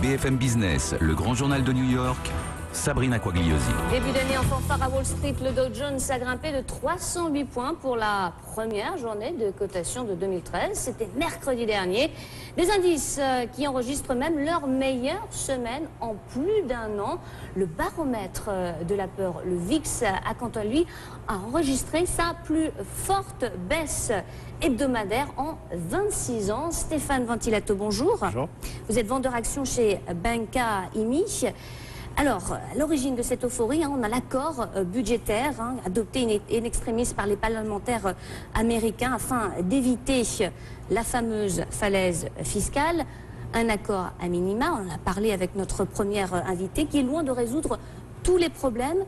BFM Business, le grand journal de New York, Sabrina Quagliosi. Début d'année en fanfare à Wall Street, le Dow Jones a grimpé de 308 points pour la première journée de cotation de 2013. C'était mercredi dernier. Des indices qui enregistrent même leur meilleure semaine en plus d'un an. Le baromètre de la peur, le VIX, a quant à lui enregistré sa plus forte baisse hebdomadaire en 26 ans. Stéphane Ventilato, bonjour. Bonjour. Vous êtes vendeur actions chez Banca IMI. Alors, à l'origine de cette euphorie, on a l'accord budgétaire adopté in extremis par les parlementaires américains afin d'éviter la fameuse falaise fiscale. Un accord à minima, on en a parlé avec notre première invitée, qui est loin de résoudre tous les problèmes.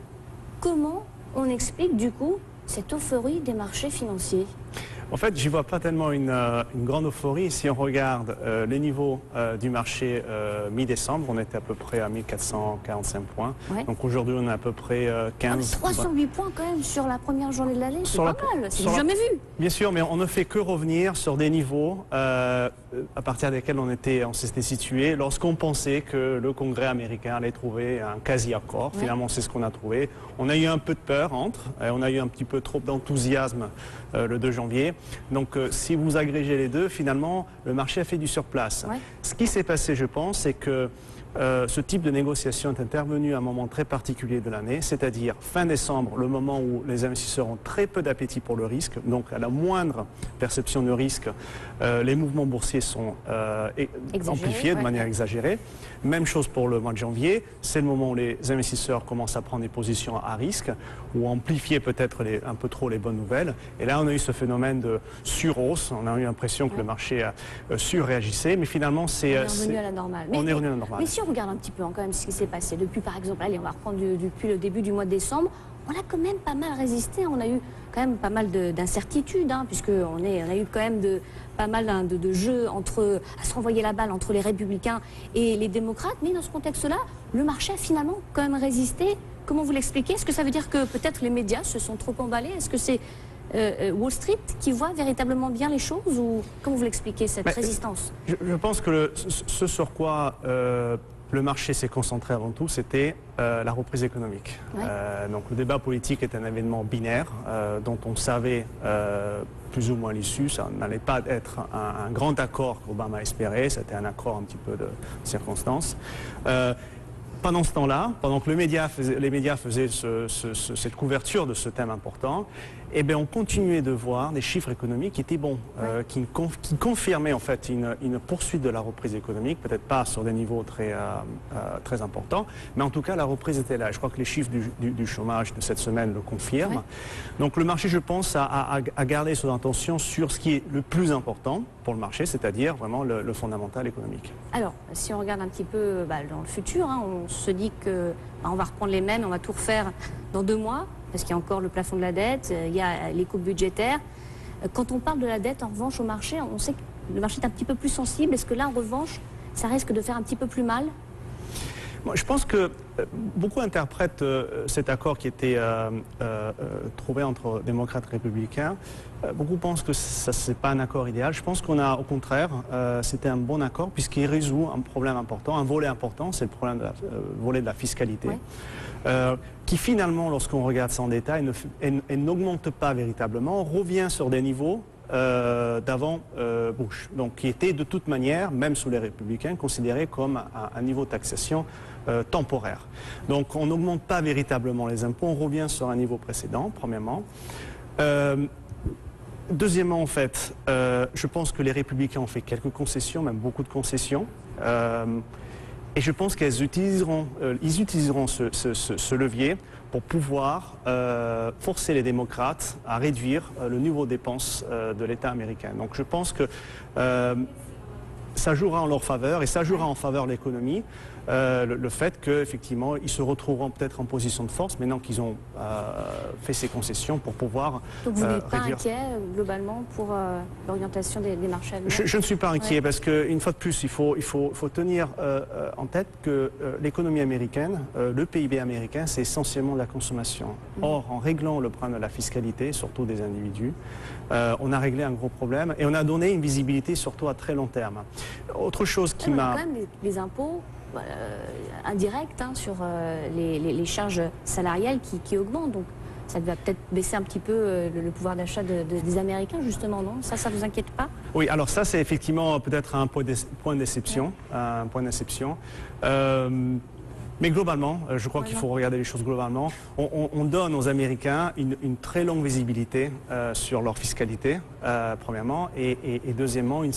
Comment on explique du coup cette euphorie des marchés financiers ? En fait, j'y vois pas tellement une grande euphorie. Si on regarde les niveaux du marché mi-décembre, on était à peu près à 1445 points. Ouais. Donc aujourd'hui, on est à peu près 15... 308 points quand même sur la première journée de l'année, c'est pas mal, c'est jamais vu. Bien sûr, mais on ne fait que revenir sur des niveaux à partir desquels on s'était situé lorsqu'on pensait que le Congrès américain allait trouver un quasi-accord. Ouais. Finalement, c'est ce qu'on a trouvé. On a eu un peu de peur on a eu un petit peu trop d'enthousiasme le 2 janvier. Donc si vous agrégez les deux, finalement, le marché a fait du surplace. Ouais. Ce qui s'est passé, je pense, c'est que ce type de négociation est intervenu à un moment très particulier de l'année, c'est-à-dire fin décembre, le moment où les investisseurs ont très peu d'appétit pour le risque. Donc à la moindre perception de risque, les mouvements boursiers sont amplifiés de manière exagérée. Même chose pour le mois de janvier, c'est le moment où les investisseurs commencent à prendre des positions à risque ou amplifier peut-être un peu trop les bonnes nouvelles. Et là, on a eu ce phénomène de surhausse. On a eu l'impression que le marché surréagissait, mais finalement, on est revenu à la normale. On est revenu à la normale. Mais si on regarde un petit peu quand même ce qui s'est passé depuis, par exemple, allez, on va reprendre depuis le début du mois de décembre, on a quand même pas mal résisté. On a eu quand même pas mal d'incertitudes, puisqu'on a eu quand même pas mal de jeux à se renvoyer la balle entre les républicains et les démocrates. Mais dans ce contexte-là, le marché a finalement quand même résisté. Comment vous l'expliquez? Est-ce que ça veut dire que peut-être les médias se sont trop emballés? Est-ce que c'est Wall Street qui voit véritablement bien les choses, ou comment vous l'expliquez cette résistance? Je pense que ce sur quoi le marché s'est concentré avant tout, c'était la reprise économique. Ouais. Donc le débat politique est un événement binaire dont on savait plus ou moins l'issue. Ça n'allait pas être un grand accord qu'Obama espérait, c'était un accord un petit peu de circonstance. Pendant ce temps-là, pendant que les médias faisaient cette couverture de ce thème important, eh bien, on continuait de voir des chiffres économiques qui étaient bons, qui confirmaient en fait une poursuite de la reprise économique, peut-être pas sur des niveaux très importants, mais en tout cas la reprise était là. Je crois que les chiffres du chômage de cette semaine le confirment. Ouais. Donc le marché, je pense, a gardé son attention sur ce qui est le plus important pour le marché, c'est-à-dire vraiment le fondamental économique. Alors, si on regarde un petit peu dans le futur, on se dit que on va reprendre les mêmes, on va tout refaire dans 2 mois, parce qu'il y a encore le plafond de la dette, il y a les coupes budgétaires. Quand on parle de la dette, en revanche, au marché, on sait que le marché est un petit peu plus sensible. Est-ce que là, en revanche, ça risque de faire un petit peu plus mal? Moi, je pense que beaucoup interprètent cet accord qui était trouvé entre démocrates et républicains. Beaucoup pensent que ce n'est pas un accord idéal. Je pense qu'on a, au contraire, c'était un bon accord puisqu'il résout un problème important, un volet important, c'est le problème de volet de la fiscalité. Ouais. Qui finalement, lorsqu'on regarde ça en détail, n'augmente pas véritablement, on revient sur des niveaux d'avant Bush, donc qui était de toute manière, même sous les républicains, considéré comme un niveau de taxation temporaire. Donc on n'augmente pas véritablement les impôts, on revient sur un niveau précédent, premièrement. Deuxièmement, en fait, je pense que les républicains ont fait quelques concessions, même beaucoup de concessions. Et je pense qu'ils utiliseront ce levier pour pouvoir forcer les démocrates à réduire le niveau de dépenses de l'État américain. Donc je pense que ça jouera en leur faveur et ça jouera en faveur de l'économie. Le fait qu'effectivement, ils se retrouveront peut-être en position de force maintenant qu'ils ont fait ces concessions pour pouvoir Donc vous n'êtes pas inquiet globalement pour l'orientation des marchés à venir? Je ne suis pas inquiet parce qu'une fois de plus, il faut tenir en tête que l'économie américaine, le PIB américain, c'est essentiellement de la consommation. Or, en réglant le problème de la fiscalité, surtout des individus, on a réglé un gros problème et on a donné une visibilité surtout à très long terme. Autre chose qui m'a... quand même les impôts indirecte hein, sur les charges salariales qui augmentent. Donc ça va peut-être baisser un petit peu le pouvoir d'achat des Américains, justement, non? Ça vous inquiète pas? Oui, alors ça, c'est effectivement peut-être un point de déception. Mais globalement, je crois qu'il faut regarder les choses globalement. On donne aux Américains une très longue visibilité sur leur fiscalité, premièrement, et deuxièmement, une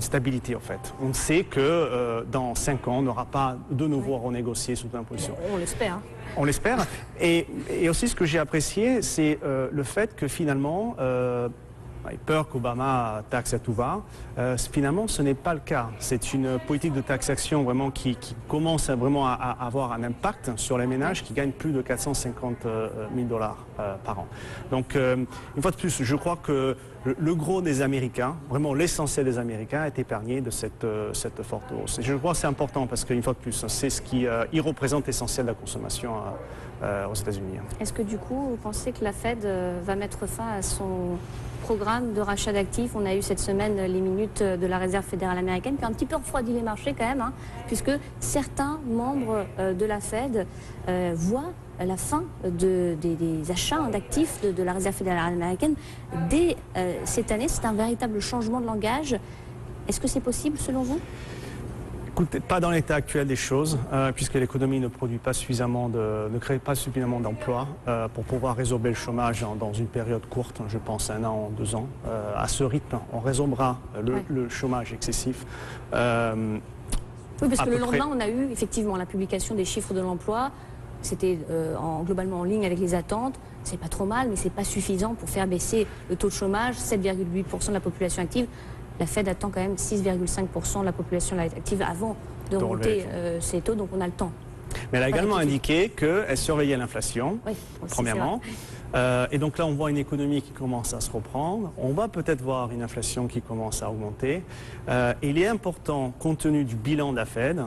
stabilité, en fait. On sait que dans 5 ans, on n'aura pas de nouveau à renégocier sous imposition. On l'espère. On l'espère. Et aussi, ce que j'ai apprécié, c'est le fait que finalement, peur qu'Obama taxe à tout va. Finalement, ce n'est pas le cas. C'est une politique de taxation vraiment qui commence vraiment à avoir un impact sur les ménages qui gagnent plus de 450 000 $ par an. Donc, une fois de plus, je crois que le gros des Américains, vraiment l'essentiel des Américains, est épargné de cette forte hausse. Et je crois que c'est important parce qu'une fois de plus, c'est ce qui il représente l'essentiel de la consommation aux États-Unis. Est-ce que du coup, vous pensez que la Fed va mettre fin à son programme de rachat d'actifs? On a eu cette semaine les minutes de la Réserve fédérale américaine qui a un petit peu refroidi les marchés quand même, hein, puisque certains membres de la Fed voient la fin des achats d'actifs de la Réserve fédérale américaine dès cette année. C'est un véritable changement de langage. Est-ce que c'est possible selon vous? Écoutez, pas dans l'état actuel des choses, puisque l'économie ne produit pas suffisamment ne crée pas suffisamment d'emplois pour pouvoir résorber le chômage dans une période courte, je pense 1 an, 2 ans. À ce rythme, on résorbera le chômage excessif. Oui, parce que le lendemain, on a eu effectivement la publication des chiffres de l'emploi. C'était globalement en ligne avec les attentes. C'est pas trop mal, mais c'est pas suffisant pour faire baisser le taux de chômage, 7,8% de la population active. La Fed attend quand même 6,5% de la population active avant de remonter ces taux, donc on a le temps. Mais elle a également indiqué qu'elle surveillait l'inflation, premièrement. Et donc là, on voit une économie qui commence à se reprendre. On va peut-être voir une inflation qui commence à augmenter. Il est important, compte tenu du bilan de la Fed,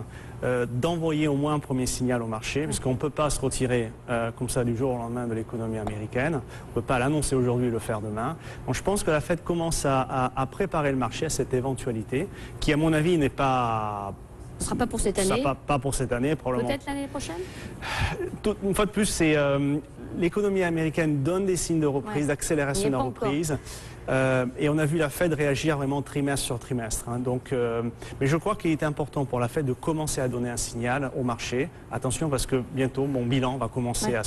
d'envoyer au moins un premier signal au marché, parce qu'on ne peut pas se retirer comme ça du jour au lendemain de l'économie américaine. On ne peut pas l'annoncer aujourd'hui et le faire demain. Donc je pense que la Fed commence à préparer le marché à cette éventualité, qui à mon avis n'est pas... Ce ne sera pas pour cette année. Pas pour cette année, probablement. Peut-être l'année prochaine. Une fois de plus, c'est l'économie américaine donne des signes de reprise, d'accélération de la reprise. Et on a vu la Fed réagir vraiment trimestre sur trimestre. Hein. Donc, mais je crois qu'il est important pour la Fed de commencer à donner un signal au marché. Attention parce que bientôt mon bilan va commencer à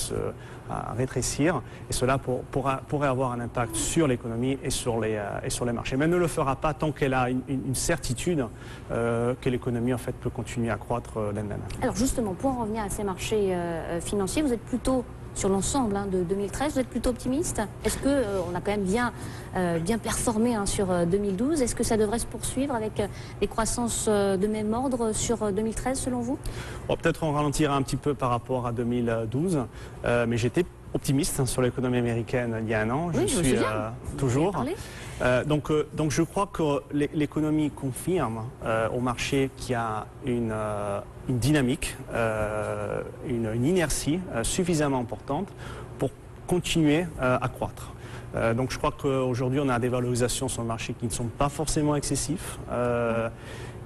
rétrécir et cela pourrait avoir un impact sur l'économie et sur les marchés. Mais elle ne le fera pas tant qu'elle a une certitude que l'économie en fait peut continuer à croître d'elle-même. Alors justement, pour en revenir à ces marchés financiers, vous êtes plutôt sur l'ensemble de 2013, vous êtes plutôt optimiste? Est-ce qu'on a quand même bien performé sur 2012? Est-ce que ça devrait se poursuivre avec des croissances de même ordre sur 2013 selon vous? Bon, peut-être on ralentira un petit peu par rapport à 2012, mais j'étais optimiste sur l'économie américaine il y a 1 an. Oui, je suis toujours. Donc je crois que l'économie confirme au marché qu'il y a une dynamique, une inertie suffisamment importante pour continuer à croître. Donc je crois qu'aujourd'hui on a des valorisations sur le marché qui ne sont pas forcément excessives.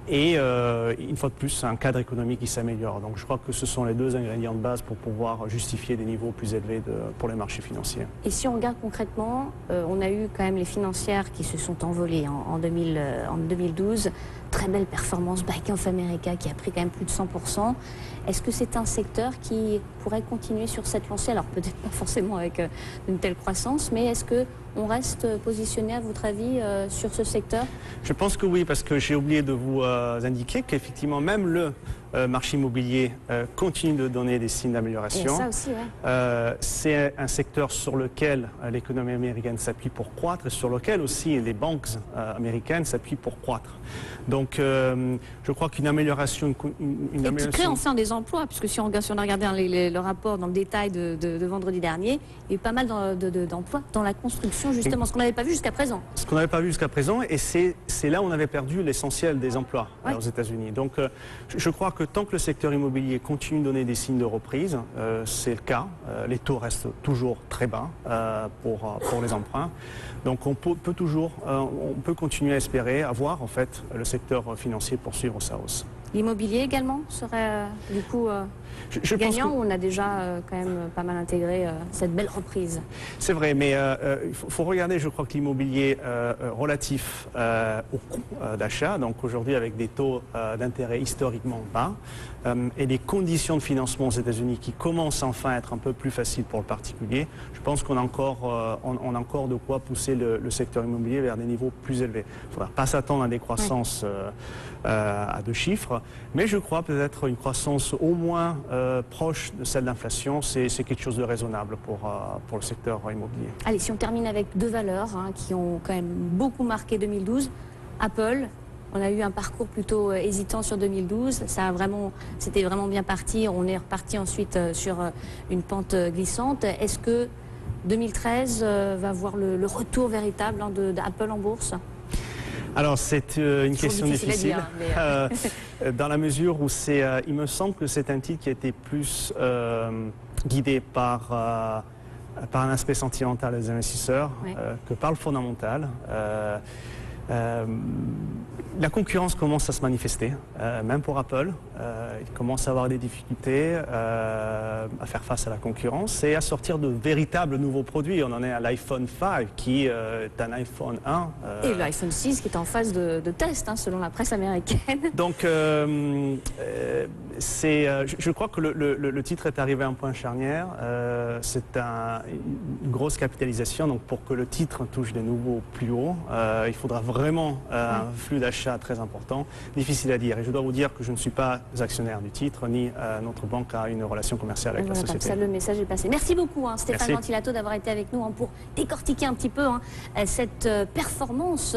Et une fois de plus, un cadre économique qui s'améliore. Donc je crois que ce sont les 2 ingrédients de base pour pouvoir justifier des niveaux plus élevés pour les marchés financiers. Et si on regarde concrètement, on a eu quand même les financières qui se sont envolées en 2012. Très belle performance, Bank of America qui a pris quand même plus de 100%. Est-ce que c'est un secteur qui pourrait continuer sur cette lancée? Alors peut-être pas forcément avec une telle croissance, mais est-ce qu'on reste positionné à votre avis sur ce secteur? Je pense que oui, parce que j'ai oublié de vous indiquer qu'effectivement même le marché immobilier continue de donner des signes d'amélioration. Ça aussi, c'est un secteur sur lequel l'économie américaine s'appuie pour croître et sur lequel aussi les banques américaines s'appuient pour croître. Donc je crois qu'une amélioration... Et qui crée enfin des emplois, puisque si on a regardé le rapport dans le détail de vendredi dernier, il y a eu pas mal d'emplois dans la construction, justement, ce qu'on n'avait pas vu jusqu'à présent. Ce qu'on n'avait pas vu jusqu'à présent, et c'est là où on avait perdu l'essentiel des emplois aux États-Unis. Donc je crois que tant que le secteur immobilier continue de donner des signes de reprise, c'est le cas. Les taux restent toujours très bas pour les emprunts. Donc on peut continuer à espérer avoir en fait le secteur financier poursuivre sa hausse. L'immobilier également serait du coup Je pense gagnant que- ou on a déjà quand même pas mal intégré cette belle reprise? C'est vrai, mais il faut regarder, je crois que l'immobilier relatif au coût d'achat, donc aujourd'hui avec des taux d'intérêt historiquement bas, et des conditions de financement aux États-Unis qui commencent enfin à être un peu plus faciles pour le particulier, je pense qu'on a encore, on a encore de quoi pousser le secteur immobilier vers des niveaux plus élevés. Il ne faudra pas s'attendre à des croissances à 2 chiffres, mais je crois peut-être une croissance au moins proche de celle d'inflation, c'est quelque chose de raisonnable pour le secteur immobilier. Allez, si on termine avec 2 valeurs qui ont quand même beaucoup marqué 2012. Apple, on a eu un parcours plutôt hésitant sur 2012. C'était vraiment bien parti. On est reparti ensuite sur une pente glissante. Est-ce que 2013 va voir le retour véritable d'Apple en bourse? Alors c'est une question difficile à difficile, dire, dans la mesure où il me semble que c'est un titre qui a été plus guidé par un aspect sentimental des investisseurs Ouais. que par le fondamental. La concurrence commence à se manifester, même pour Apple. Il commence à avoir des difficultés à faire face à la concurrence et à sortir de véritables nouveaux produits. On en est à l'iPhone 5 qui est un iPhone 1. Et l'iPhone 6 qui est en phase de test, selon la presse américaine. Donc, je crois que le titre est arrivé à un point charnière. C'est une grosse capitalisation. Donc, pour que le titre touche des nouveaux plus hauts, il faudra vraiment un flux d'achat très important. Difficile à dire. Et je dois vous dire que je ne suis pas actionnaire du titre, ni notre banque a une relation commerciale avec la Voilà, société. comme ça, le message est passé. Merci beaucoup, Stéphane Merci. Ventilato, d'avoir été avec nous pour décortiquer un petit peu cette performance.